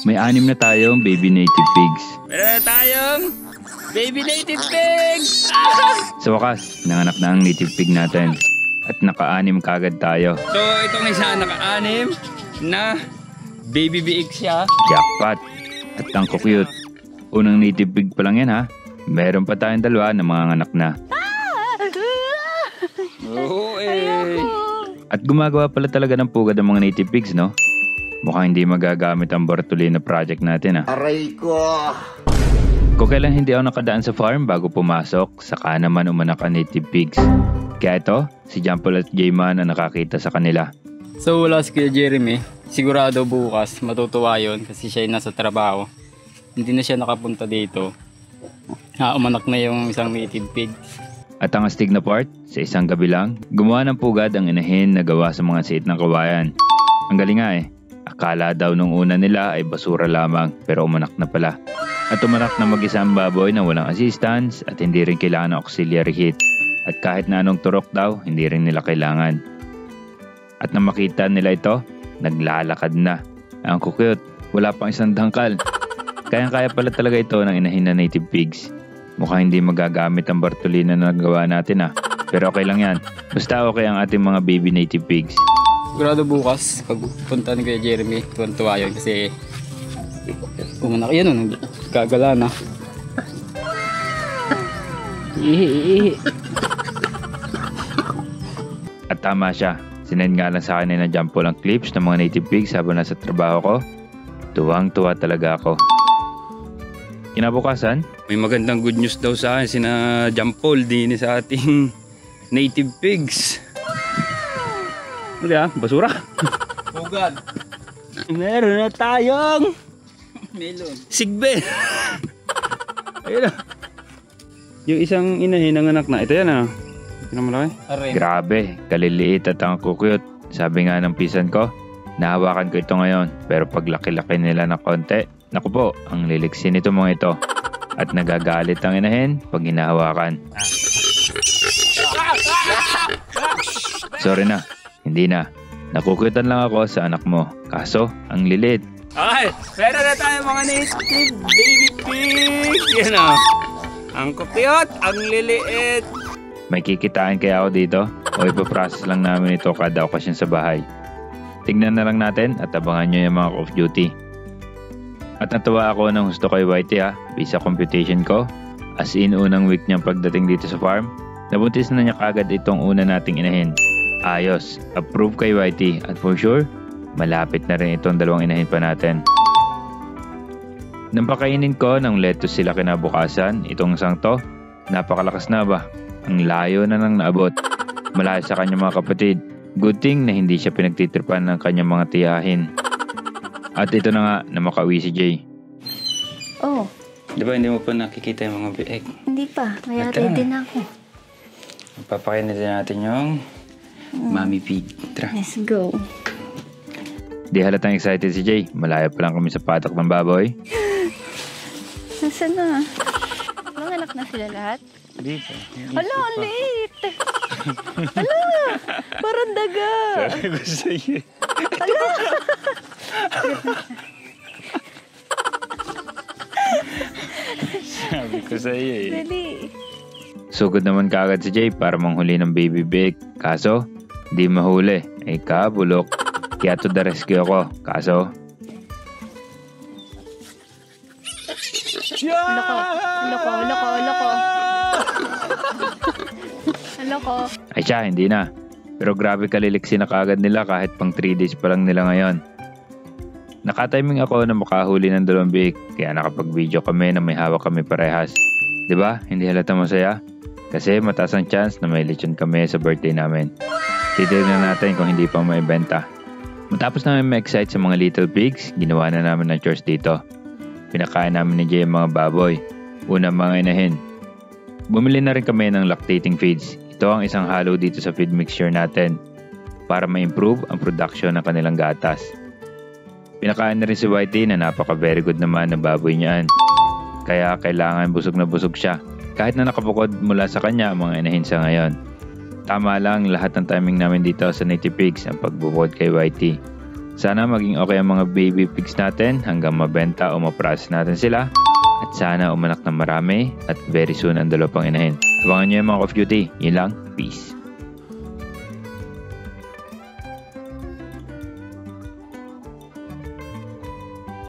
May 6 na tayong baby native pigs. Meron na tayong baby native pigs! Sa wakas, nanganak na ang native pig natin. At naka-6 kagad tayo. So, itong isa naka-6 na baby biik siya. Jackpot! At ang cute. Unang native pig pa lang yan ha. Meron pa tayong 2 na mga anak na. Oo eh. At gumagawa pala talaga ng pugad ang mga native pigs, no? Mukhang hindi magagamit ang Bartolina project natin ha. Aray ko! Kung kailan hindi ako nakadaan sa farm bago pumasok, saka naman umanak ang native pigs. Kaya ito, si John Paul at Jayman ang nakakita sa kanila. So wala si Kuya Jeremy, sigurado bukas matutuwa yun kasi siya ay nasa trabaho. Hindi na siya nakapunta dito. Umanak na yung isang native pig. At ang astig na part, sa isang gabi lang, gumawa ng pugad ang inahin na gawa sa mga siit ng kawayan. Ang galing nga eh. Akala daw nung una nila ay basura lamang pero umanak na pala. At umanak na mag-isa ang baboy na walang assistance at hindi rin kailangan ng auxiliary heat. At kahit na anong turok daw, hindi rin nila kailangan. At nang makita nila ito, naglalakad na. Ang cute, wala pang isang dangkal. Kayang-kaya pala talaga ito ng inahin na native pigs. Mukhang hindi magagamit ang Bartolina na nagawa natin ha. Pero okay lang yan. Basta okay ang ating mga baby native pigs. Sigurado bukas, pag punta ni Kuya Jeremy, tuwan-tuwa yun kasi umanak yan o, gagala na. At tama siya. Sinend nga lang sa akin na John Paul ang clips ng mga native pigs habang nasa trabaho ko. Tuwang-tuwa talaga ako. Kinabukasan, May magandang good news daw sa akin sina John Paul din sa ating native pigs. Ano kaya? Basura? Pugad. Meron na tayong melon. Sigbe. Ayun na. Yung isang inahin ng anak na. Ito yan ah. Ito na malaki. grabe, kaliliit at ang cute. Sabi nga ng pisan ko, nahawakan ko ito ngayon. Pero pag laki-laki nila na konti, naku po, ang liliksin nito mga ito. At nagagalit ang inahin pag hinahawakan. Sorry na, hindi na. Nakukutan lang ako sa anak mo. Kaso, ang lilit. Okay, meron na tayo mga native baby pigs. Yan o. Ang cute, ang liliit. May kikitain kaya ako dito? O ipaprocess lang namin ito kada okasyon sa bahay? Tignan na lang natin at abangan nyo yung mga off duty. At natuwa ako ng gusto kay Whitey ha. Bisa computation ko. As in unang week niyang pagdating dito sa farm, nabuntis na niya kagad itong una nating inahin. Ayos, approve kay Whitey at for sure, malapit na rin itong 2 inahin pa natin. Nang pakainin ko ng lettuce sila kinabukasan, itong isang to, napakalakas na ba? Ang layo na nang naabot. Malayo sa kanyang mga kapatid. Good thing na hindi siya pinagtitripan ng kanyang mga tiyahin. At ito na nga na makauwi si Jay. Oh, Di ba hindi mo pa nakikita yung mga biik? hindi pa. Kaya Ito ready na. na ako. Papakainin din natin yung mommy pig. Tara. Let's go. Di halatang excited si Jay. Malayo pa lang kami sa patok ng baboy. Nasaan na? Mga anak na sila lahat? Di pa. Hala, ang liit! Hala, parang daga! Sabi ko sa'yo. Hala! Sabi ko sa'yo eh. Dali! Sugod naman kaagad si Jay para manghuli ng baby big. Kaso, di mahuli. Ay kabulok. Kaya to the rescue ako. Kaso, Loko! Loko! Loko! Loko! Loko! ay siya, hindi na. Pero grabe kaliliksi na kaagad nila kahit pang 3 days pa lang nila ngayon. Nakatiming ako na makahuli ng 2 big. Kaya nakapag-video kami na may hawak kami parehas. Diba? Hindi halata masaya? Kasi mataas ang chance na may lechon kami sa birthday namin. Titignan natin kung hindi pa may benta. Matapos namin ma-excite sa mga little pigs, ginawa na namin ng chores dito. Pinakain namin ni Jay ang mga baboy. Una mga inahin. Bumili na rin kami ng lactating feeds. Ito ang isang halo dito sa feed mixture natin para ma-improve ang production ng kanilang gatas. Pinakain na rin si Whitey na napaka very good naman na baboy niyaan. Kaya kailangan busog na busog siya. Kahit na nakabukod mula sa kanya ang mga inahin sa ngayon. Tama lang lahat ng timing namin dito sa native pigs ang pagbubukod kay Whitey. Sana maging okay ang mga baby pigs natin hanggang mabenta o ma-process natin sila. At sana umanak ng marami at very soon ang dalawa pang inahin. Abangan nyo yung mga Call of Duty. Yun lang. Peace.